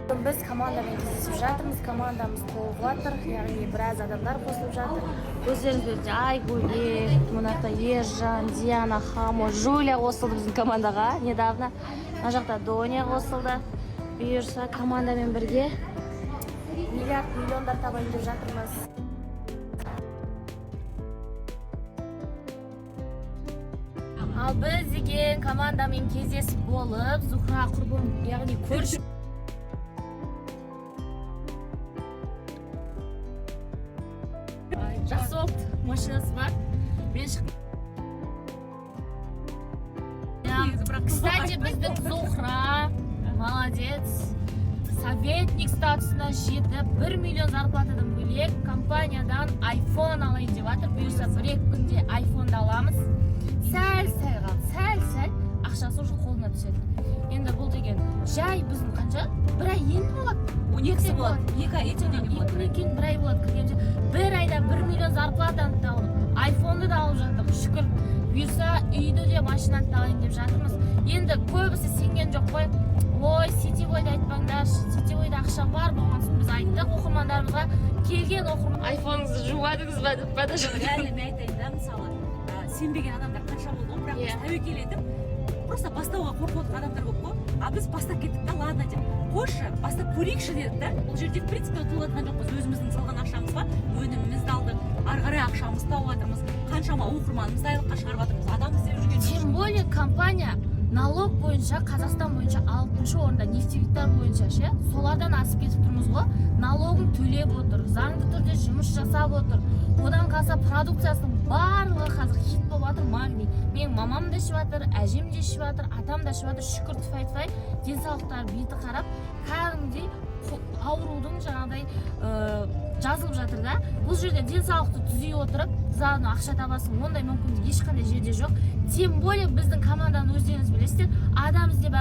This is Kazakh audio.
Biz komandaмен кездесіп жатырмыз. Командамыз толып жатыр, яғни біраз адамдар қосылып жатыр. Өздеріңіз білесіздер, Айгулек, мынақта Ержан, Диана, Хамо, Жуля қосылды біздің командаға недавно. Мына жақта Доня қосылды. Бұйырса командамен бірге миллиондар табайын деп жатырмыз. Ал біз деген командамен кездесіп болып, Зухра құрбым, яғни көрші жақсы болды, машинасы бар. Мен шықтым. Кстати, біздің Зухра молодец. Советник статусына жетіп, 1 миллион зарплатадан бөлек компаниядан iPhone алайын деп жатыр. Бұйырса бір-екі күнде iPhone да аламыз. Сәл ақшасы уже қолына түседі. Енді бұл деген жай біздің қанша? Бір ай енді болады. 12 болады. 2 ай ертеңнен кейін бір ай болады кіргенше. Бір айда 1 миллион зарплатаны да алып, iPhone-ды да алып жатыр. Шүкір. Бұйырса үйді де машинаны да алайын деп жатырмыз. Енді көбісі сенген жоқ қой. Ой, сетевойды айтпаңдаршы. Сетевойда ақша бар болған соң біз айттық оқырмандарымызға. Келген оқырман iPhone-ыңызды жуадыңыз ба деп Реально мен айтайын да, мысалы, сенбеген адамдар қанша болды, бірақ біз тәуекел етіп, просто бастауға қорқып отырған адамдар көп қой. А біз бастап кеттік та, ладно деп. Қойшы, бастап көрейікші дедік та. Бұл жерде в принципе ұтылып жатқан жоқпыз. Өзіміздің салған ақшамызға өнімімізді алдық, ары қарай ақшамызды тауып жатырмыз. Қаншама оқырманымызды айлыққа шығарып жатырмыз. Адам іздеп жүрген жоқ. Тем более компания налог бойынша Қазақстан бойынша 6-шы орында, нефтевиктар бойынша ше, солардан асып кетіп тұрмыз ғой. Налогын төлеп отыр, заңды түрде жұмыс жасап отыр. Одан қалса продукциясының барлығы қазір хит болып жатыр, магний. Менің мамам да ішіп жатыр, әжем де ішіп жатыр, атам да ішіп жатыр. Шүкір тфай-тфай, денсаулықтары беті қарап, кәдімгідей аурудың жаңағыдай жазылып жатыр да. Бұл жерде денсаулықты түзей отырып, заодно ақша табасың, ондай мүмкіндік ешқандай жерде жоқ. Тем более біздің команданың өздеріңіз білесіздер, адам іздеп